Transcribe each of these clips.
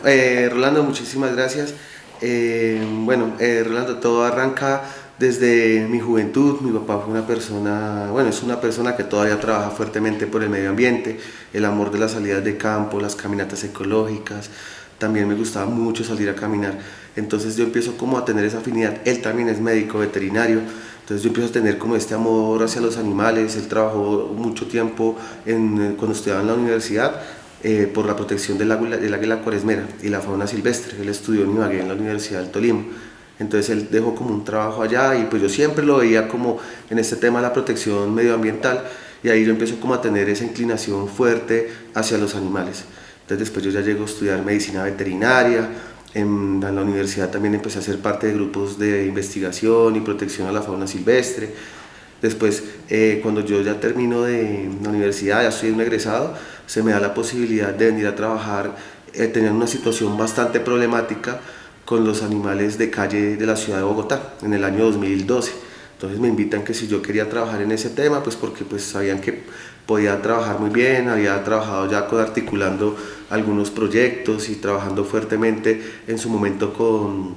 Rolando, muchísimas gracias. Rolando, todo arranca desde mi juventud. Mi papá fue una persona, bueno, es una persona que todavía trabaja fuertemente por el medio ambiente, el amor de las salidas de campo, las caminatas ecológicas. También me gustaba mucho salir a caminar. Entonces yo empiezo como a tener esa afinidad. Él también es médico veterinario. Entonces yo empiezo a tener como este amor hacia los animales. Él trabajó mucho tiempo cuando estudiaba en la universidad por la protección del águila cuaresmera y la fauna silvestre. Él estudió en Ibagué, en la Universidad del Tolima. Entonces él dejó como un trabajo allá y pues yo siempre lo veía como en este tema de la protección medioambiental, y ahí yo empiezo como a tener esa inclinación fuerte hacia los animales. Entonces después yo ya llego a estudiar medicina veterinaria. En la universidad también empecé a ser parte de grupos de investigación y protección a la fauna silvestre. Después, cuando yo ya termino de la universidad, ya soy un egresado, se me da la posibilidad de venir a trabajar. Tenía una situación bastante problemática con los animales de calle de la ciudad de Bogotá en el año 2012. Entonces me invitan que si yo quería trabajar en ese tema, pues porque pues sabían que podía trabajar muy bien, había trabajado ya articulando algunos proyectos y trabajando fuertemente en su momento con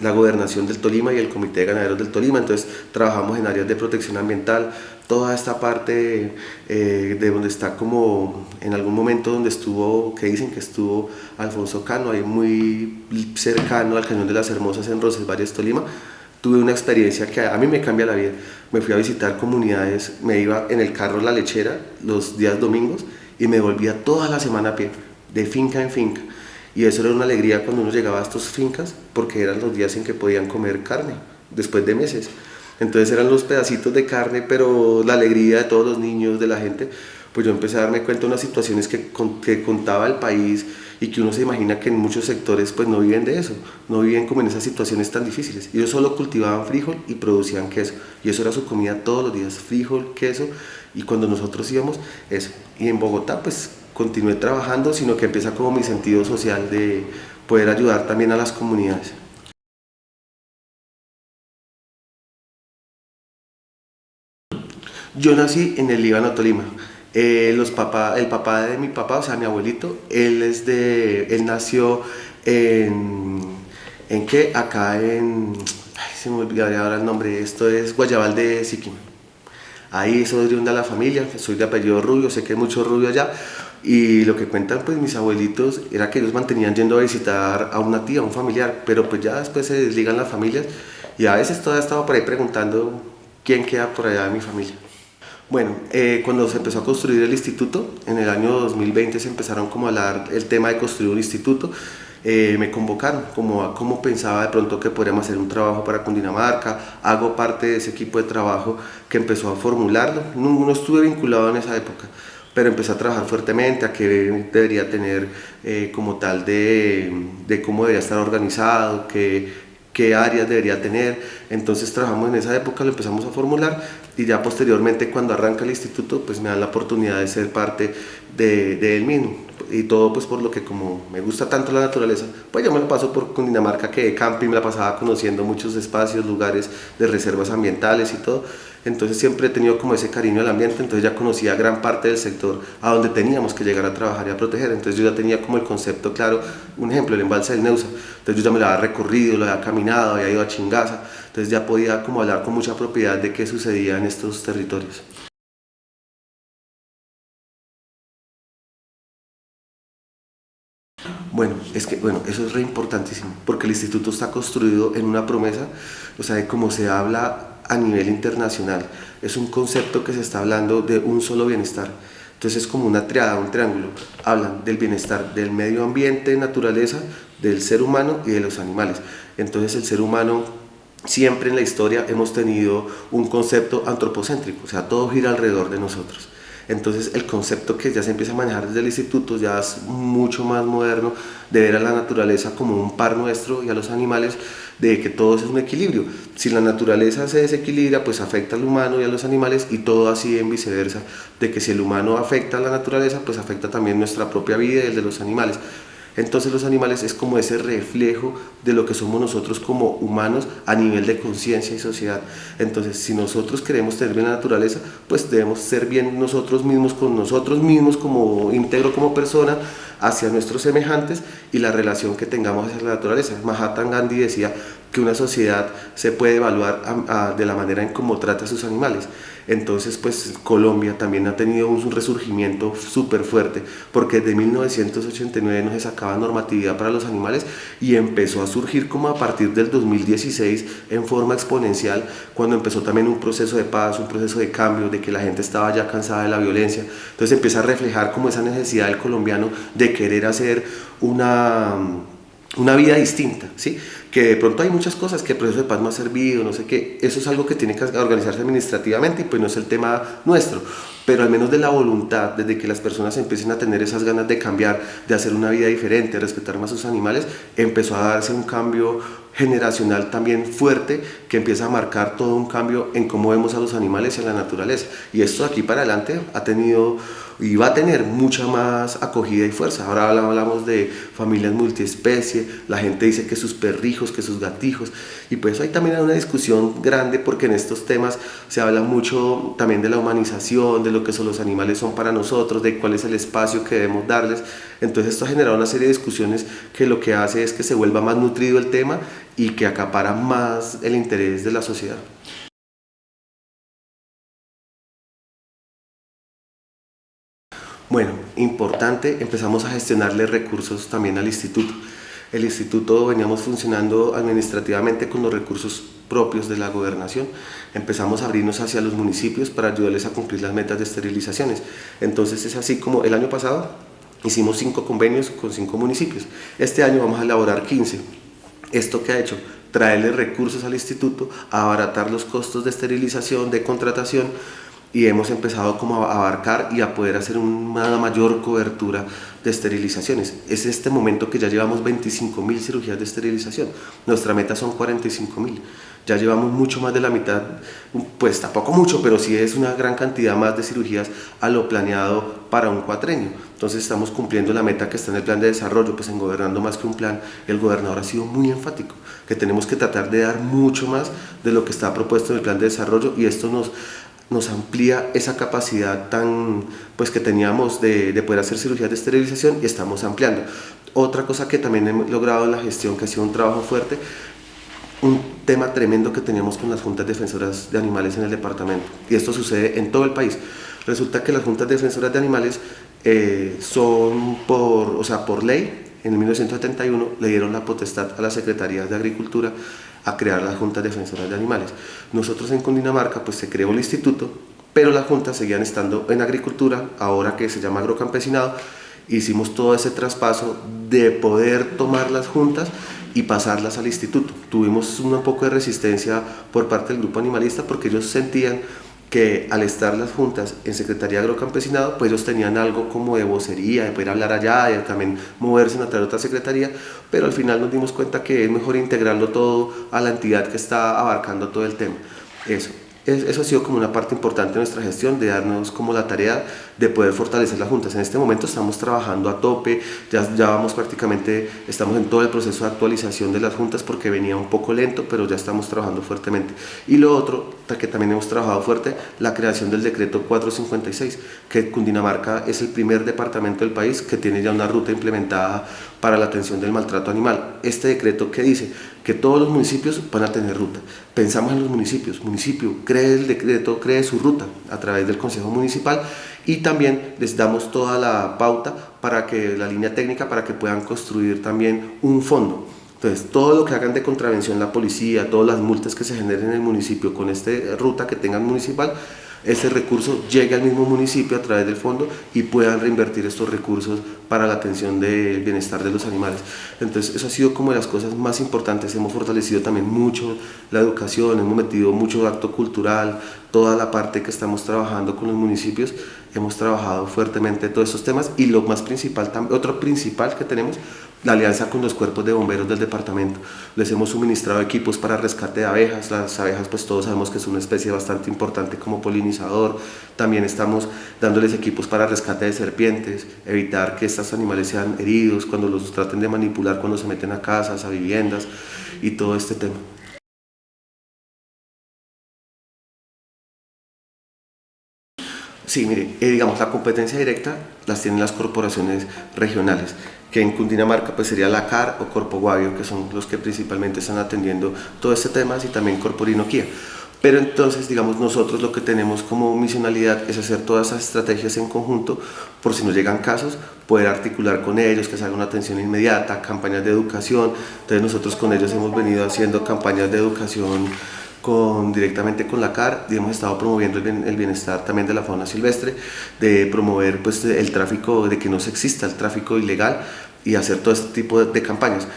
la gobernación del Tolima y el Comité de Ganaderos del Tolima. Entonces trabajamos en áreas de protección ambiental, toda esta parte de donde está como en algún momento donde estuvo, que dicen que estuvo Alfonso Cano, ahí muy cercano al Cañón de las Hermosas en Roncesvalles, Tolima. Tuve una experiencia que a mí me cambia la vida. Me fui a visitar comunidades, me iba en el carro La Lechera los días domingos y me volvía toda la semana a pie, de finca en finca. Y eso era una alegría cuando uno llegaba a estas fincas, porque eran los días en que podían comer carne, después de meses. Entonces eran los pedacitos de carne, pero la alegría de todos los niños, de la gente. Pues yo empecé a darme cuenta de unas situaciones que contaba el país, y que uno se imagina que en muchos sectores pues no viven de eso, no viven como en esas situaciones tan difíciles. Ellos solo cultivaban frijol y producían queso, y eso era su comida todos los días, frijol, queso. Y cuando nosotros íbamos, eso. Y en Bogotá pues continué trabajando, sino que empieza como mi sentido social de poder ayudar también a las comunidades. Yo nací en el Líbano, Tolima. El papá de mi papá, o sea, mi abuelito, él nació en, ¿en qué? Acá ay, se me olvidaría ahora el nombre, esto es Guayabal de Siquim. Ahí soy de onda la familia, soy de apellido Rubio, sé que hay mucho rubio allá. Y lo que cuentan pues mis abuelitos era que ellos mantenían yendo a visitar a una tía, a un familiar, pero pues ya después se desligan las familias, y a veces todavía estaba por ahí preguntando quién queda por allá de mi familia. Bueno, cuando se empezó a construir el instituto, en el año 2020 se empezaron como a hablar el tema de construir un instituto. Me convocaron como a cómo pensaba de pronto que podríamos hacer un trabajo para Cundinamarca. Hago parte de ese equipo de trabajo que empezó a formularlo. No estuve vinculado en esa época, pero empecé a trabajar fuertemente a qué debería tener como tal de cómo debería estar organizado, qué áreas debería tener. Entonces trabajamos en esa época, lo empezamos a formular, y ya posteriormente cuando arranca el instituto pues me dan la oportunidad de ser parte de él mismo. Y todo pues por lo que como me gusta tanto la naturaleza, pues yo me lo paso por Cundinamarca, que de camping me la pasaba conociendo muchos espacios, lugares de reservas ambientales y todo. Entonces siempre he tenido como ese cariño al ambiente, entonces ya conocía gran parte del sector a donde teníamos que llegar a trabajar y a proteger. Entonces yo ya tenía como el concepto claro. Un ejemplo, el embalse del Neusa, entonces yo ya me lo había recorrido, lo había caminado, había ido a Chingaza, entonces ya podía como hablar con mucha propiedad de qué sucedía en estos territorios. Bueno, eso es re importantísimo, porque el instituto está construido en una promesa, o sea, de cómo se habla a nivel internacional. Es un concepto que se está hablando de un solo bienestar. Entonces es como una triada, un triángulo. Hablan del bienestar del medio ambiente, naturaleza, del ser humano y de los animales. Entonces el ser humano siempre en la historia hemos tenido un concepto antropocéntrico, o sea, todo gira alrededor de nosotros. Entonces el concepto que ya se empieza a manejar desde el instituto ya es mucho más moderno, de ver a la naturaleza como un par nuestro y a los animales, de que todo es un equilibrio. Si la naturaleza se desequilibra, pues afecta al humano y a los animales, y todo así en viceversa, de que si el humano afecta a la naturaleza, pues afecta también nuestra propia vida y el de los animales. Entonces los animales es como ese reflejo de lo que somos nosotros como humanos a nivel de conciencia y sociedad. Entonces, si nosotros queremos tener bien la naturaleza, pues debemos ser bien nosotros mismos con nosotros mismos como íntegro, como persona, hacia nuestros semejantes y la relación que tengamos hacia la naturaleza. Mahatma Gandhi decía que una sociedad se puede evaluar de la manera en cómo trata a sus animales. Entonces, pues Colombia también ha tenido un resurgimiento súper fuerte, porque desde 1989 no se sacaba normatividad para los animales y empezó a surgir como a partir del 2016 en forma exponencial, cuando empezó también un proceso de paz, un proceso de cambio, de que la gente estaba ya cansada de la violencia. Entonces empieza a reflejar como esa necesidad del colombiano de querer hacer una vida distinta, ¿sí? Que de pronto hay muchas cosas que el proceso de paz no ha servido, no sé qué, eso es algo que tiene que organizarse administrativamente y pues no es el tema nuestro, pero al menos de la voluntad, desde que las personas empiecen a tener esas ganas de cambiar, de hacer una vida diferente, respetar más a sus animales, empezó a darse un cambio generacional también fuerte que empieza a marcar todo un cambio en cómo vemos a los animales y a la naturaleza. Y esto de aquí para adelante ha tenido y va a tener mucha más acogida y fuerza. Ahora hablamos de familias multiespecie, la gente dice que sus perrijos, que sus gatijos, y pues hay también una discusión grande porque en estos temas se habla mucho también de la humanización, de lo que son los animales son para nosotros, de cuál es el espacio que debemos darles. Entonces esto ha generado una serie de discusiones que lo que hace es que se vuelva más nutrido el tema y que acapara más el interés de la sociedad. Bueno, importante, empezamos a gestionarle recursos también al instituto. El instituto veníamos funcionando administrativamente con los recursos propios de la gobernación. Empezamos a abrirnos hacia los municipios para ayudarles a cumplir las metas de esterilizaciones. Entonces es así como el año pasado hicimos 5 convenios con 5 municipios. Este año vamos a elaborar 15. ¿Esto qué ha hecho? Traerle recursos al instituto, abaratar los costos de esterilización, de contratación, y hemos empezado como a abarcar y a poder hacer una mayor cobertura de esterilizaciones. Es este momento que ya llevamos 25.000 cirugías de esterilización, nuestra meta son 45.000, ya llevamos mucho más de la mitad, pues tampoco mucho, pero sí es una gran cantidad más de cirugías a lo planeado para un cuatrenio. Entonces estamos cumpliendo la meta que está en el plan de desarrollo. Pues en Gobernando Más que un Plan, el gobernador ha sido muy enfático, que tenemos que tratar de dar mucho más de lo que está propuesto en el plan de desarrollo, y esto nos amplía esa capacidad pues que teníamos de poder hacer cirugías de esterilización, y estamos ampliando. Otra cosa que también hemos logrado en la gestión, que ha sido un trabajo fuerte, un tema tremendo que teníamos con las juntas defensoras de animales en el departamento, y esto sucede en todo el país. Resulta que las juntas defensoras de animales son por ley. En 1971 le dieron la potestad a las secretarías de Agricultura a crear las juntas defensoras de animales. Nosotros en Cundinamarca pues se creó el instituto, pero las juntas seguían estando en Agricultura, ahora que se llama Agrocampesinado. Hicimos todo ese traspaso de poder tomar las juntas y pasarlas al instituto. Tuvimos un poco de resistencia por parte del grupo animalista, porque ellos sentían que al estar las juntas en Secretaría de Agrocampesinado, pues ellos tenían algo como de vocería, de poder hablar allá, de también moverse en otra secretaría, pero al final nos dimos cuenta que es mejor integrarlo todo a la entidad que está abarcando todo el tema. Eso ha sido como una parte importante de nuestra gestión, de darnos como la tarea de poder fortalecer las juntas. En este momento estamos trabajando a tope, ya vamos prácticamente, estamos en todo el proceso de actualización de las juntas, porque venía un poco lento, pero ya estamos trabajando fuertemente. Y lo otro, que también hemos trabajado fuerte, la creación del decreto 456, que Cundinamarca es el primer departamento del país que tiene ya una ruta implementada para la atención del maltrato animal. Este decreto que dice que todos los municipios van a tener ruta. Pensamos en los municipios, municipio, cree el decreto, cree su ruta a través del Consejo Municipal, y también les damos toda la pauta para que la línea técnica, para que puedan construir también un fondo. Entonces, todo lo que hagan de contravención la policía, todas las multas que se generen en el municipio con esta ruta que tengan municipal, ese recurso llegue al mismo municipio a través del fondo y puedan reinvertir estos recursos para la atención del bienestar de los animales. Entonces eso ha sido como de las cosas más importantes. Hemos fortalecido también mucho la educación, hemos metido mucho acto cultural, toda la parte que estamos trabajando con los municipios hemos trabajado fuertemente todos estos temas y lo más principal, otro principal que tenemos, la alianza con los cuerpos de bomberos del departamento. Les hemos suministrado equipos para rescate de abejas. Las abejas pues todos sabemos que es una especie bastante importante como polinizador. También estamos dándoles equipos para rescate de serpientes, evitar que estos animales sean heridos cuando los traten de manipular cuando se meten a casas, a viviendas y todo este tema. Sí, mire, digamos, la competencia directa las tienen las corporaciones regionales, que en Cundinamarca pues sería la CAR o Corpo Guavio, que son los que principalmente están atendiendo todo este tema, y también Corporinoquía. Pero entonces, digamos, nosotros lo que tenemos como misionalidad es hacer todas esas estrategias en conjunto, por si nos llegan casos, poder articular con ellos, que se haga una atención inmediata, campañas de educación. Entonces nosotros con ellos hemos venido haciendo campañas de educación directamente con la CAR, y hemos estado promoviendo el bienestar también de la fauna silvestre, de promover pues el tráfico, de que no se exista el tráfico ilegal y hacer todo este tipo de campañas.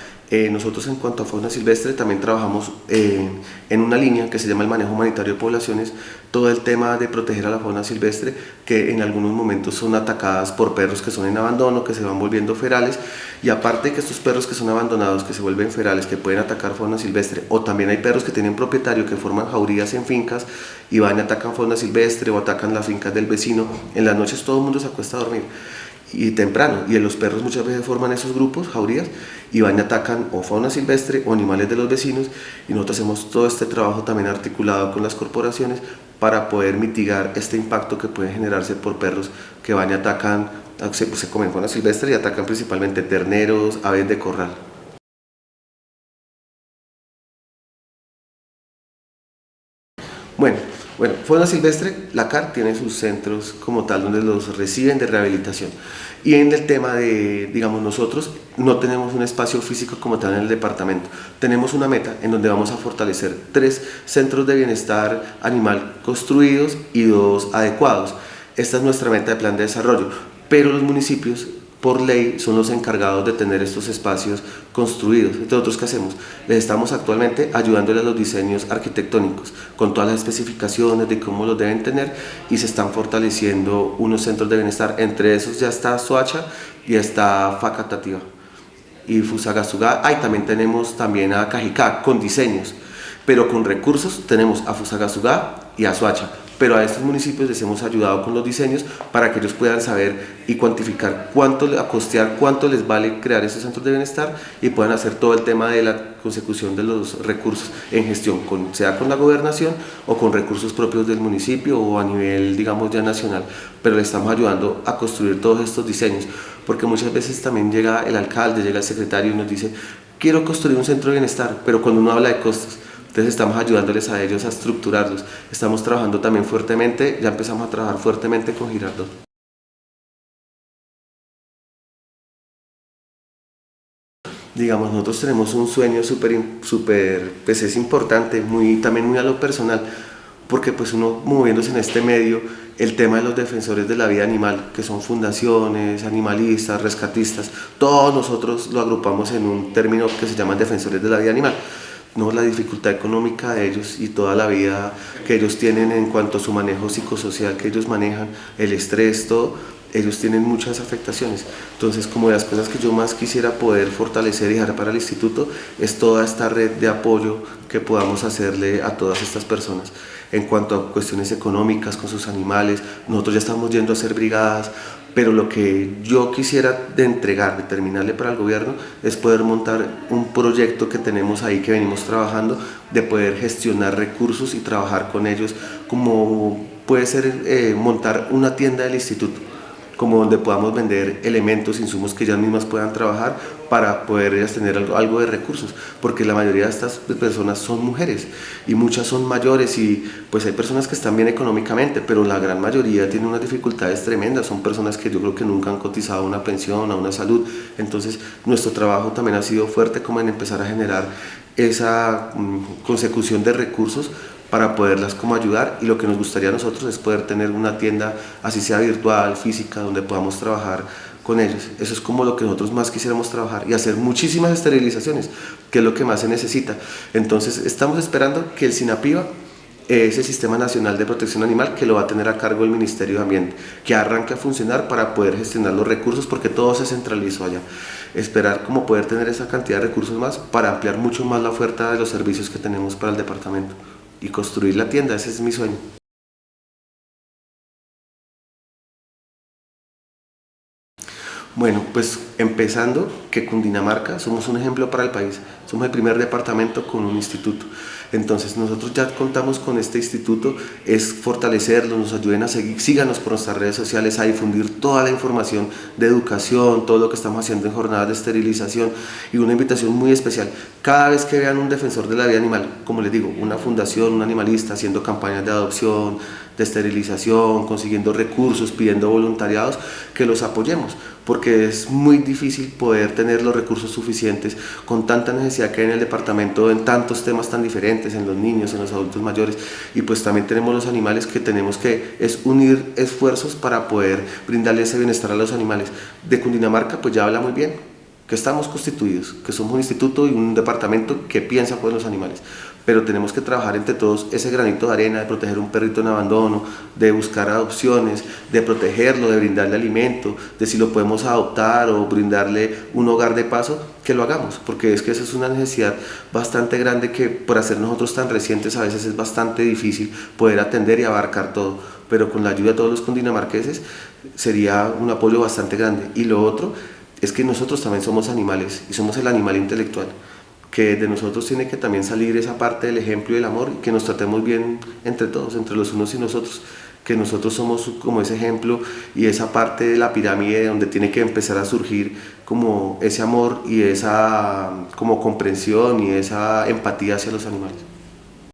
Nosotros en cuanto a fauna silvestre también trabajamos en una línea que se llama el manejo humanitario de poblaciones, todo el tema de proteger a la fauna silvestre que en algunos momentos son atacadas por perros que son en abandono, que se van volviendo ferales, y aparte de que estos perros que son abandonados, que se vuelven ferales, que pueden atacar fauna silvestre, o también hay perros que tienen propietario que forman jaurías en fincas y van y atacan fauna silvestre o atacan las fincas del vecino. En las noches todo el mundo se acuesta a dormir y temprano, y los perros muchas veces forman esos grupos, jaurías, y van y atacan o fauna silvestre o animales de los vecinos, y nosotros hacemos todo este trabajo también articulado con las corporaciones para poder mitigar este impacto que puede generarse por perros que van y atacan, se comen fauna silvestre y atacan principalmente terneros, aves de corral. Bueno, fauna silvestre, la CAR tiene sus centros como tal donde los reciben de rehabilitación. Y en el tema de, digamos, nosotros no tenemos un espacio físico como tal en el departamento. Tenemos una meta en donde vamos a fortalecer 3 centros de bienestar animal construidos y 2 adecuados. Esta es nuestra meta de plan de desarrollo, pero los municipios por ley son los encargados de tener estos espacios construidos. Entonces, ¿nosotros qué hacemos? Les estamos actualmente ayudándoles a los diseños arquitectónicos, con todas las especificaciones de cómo los deben tener, y se están fortaleciendo unos centros de bienestar. Entre esos ya está Soacha y está Facatativa y Fusagasugá. Y también tenemos también a Cajicá con diseños, pero con recursos tenemos a Fusagasugá y a Soacha. Pero a estos municipios les hemos ayudado con los diseños para que ellos puedan saber y cuantificar a costear cuánto les vale crear estos centros de bienestar, y puedan hacer todo el tema de la consecución de los recursos en gestión, sea con la gobernación o con recursos propios del municipio o a nivel, digamos, ya nacional. Pero le estamos ayudando a construir todos estos diseños, porque muchas veces también llega el alcalde, llega el secretario y nos dice: quiero construir un centro de bienestar, pero cuando uno habla de costos, entonces estamos ayudándoles a ellos a estructurarlos. Estamos trabajando también fuertemente, ya empezamos a trabajar fuertemente con Girardot. Digamos, nosotros tenemos un sueño pues es importante, también muy a lo personal, porque pues uno moviéndose en este medio, el tema de los defensores de la vida animal, que son fundaciones, animalistas, rescatistas, todos nosotros lo agrupamos en un término que se llama defensores de la vida animal. No, la dificultad económica de ellos y toda la vida que ellos tienen en cuanto a su manejo psicosocial que ellos manejan, el estrés, todo, ellos tienen muchas afectaciones. Entonces, como de las cosas que yo más quisiera poder fortalecer y dejar para el instituto es toda esta red de apoyo que podamos hacerle a todas estas personas. En cuanto a cuestiones económicas con sus animales, nosotros ya estamos yendo a hacer brigadas, pero lo que yo quisiera de terminarle para el gobierno es poder montar un proyecto que tenemos ahí, que venimos trabajando, de poder gestionar recursos y trabajar con ellos, como puede ser montar una tienda del instituto, como donde podamos vender elementos, insumos que ellas mismas puedan trabajar para poder ellas tener algo de recursos, porque la mayoría de estas personas son mujeres y muchas son mayores, y pues hay personas que están bien económicamente, pero la gran mayoría tiene unas dificultades tremendas, son personas que yo creo que nunca han cotizado a una pensión, a una salud. Entonces nuestro trabajo también ha sido fuerte como en empezar a generar esa consecución de recursos para poderlas como ayudar, y lo que nos gustaría a nosotros es poder tener una tienda, así sea virtual, física, donde podamos trabajar con ellos. Eso es como lo que nosotros más quisiéramos trabajar, y hacer muchísimas esterilizaciones, que es lo que más se necesita. Entonces estamos esperando que el SINAPIBA ese Sistema Nacional de Protección Animal que lo va a tener a cargo el Ministerio de Ambiente, que arranque a funcionar para poder gestionar los recursos, porque todo se centralizó allá. Esperar como poder tener esa cantidad de recursos más para ampliar mucho más la oferta de los servicios que tenemos para el departamento y construir la tienda, ese es mi sueño. Bueno, pues empezando que Cundinamarca somos un ejemplo para el país, somos el primer departamento con un instituto. Entonces nosotros ya contamos con este instituto, es fortalecerlo, nos ayuden a seguir, síganos por nuestras redes sociales a difundir toda la información de educación, todo lo que estamos haciendo en jornadas de esterilización y una invitación muy especial. Cada vez que vean un defensor de la vida animal, como les digo, una fundación, un animalista haciendo campañas de adopción, de esterilización, consiguiendo recursos, pidiendo voluntariados, que los apoyemos, porque es muy difícil poder tener los recursos suficientes con tanta necesidad que hay en el departamento en tantos temas tan diferentes, en los niños, en los adultos mayores, y pues también tenemos los animales que tenemos que es unir esfuerzos para poder brindarle ese bienestar a los animales. De Cundinamarca pues ya habla muy bien, que estamos constituidos, que somos un instituto y un departamento que piensa por los animales, pero tenemos que trabajar entre todos ese granito de arena de proteger un perrito en abandono, de buscar adopciones, de protegerlo, de brindarle alimento, de si lo podemos adoptar o brindarle un hogar de paso, que lo hagamos, porque es que esa es una necesidad bastante grande que por hacer nosotros tan recientes a veces es bastante difícil poder atender y abarcar todo, pero con la ayuda de todos los cundinamarqueses sería un apoyo bastante grande. Y lo otro es que nosotros también somos animales y somos el animal intelectual, que de nosotros tiene que también salir esa parte del ejemplo y el amor, y que nos tratemos bien entre todos, entre los unos y nosotros, que nosotros somos como ese ejemplo y esa parte de la pirámide donde tiene que empezar a surgir como ese amor y esa como comprensión y esa empatía hacia los animales.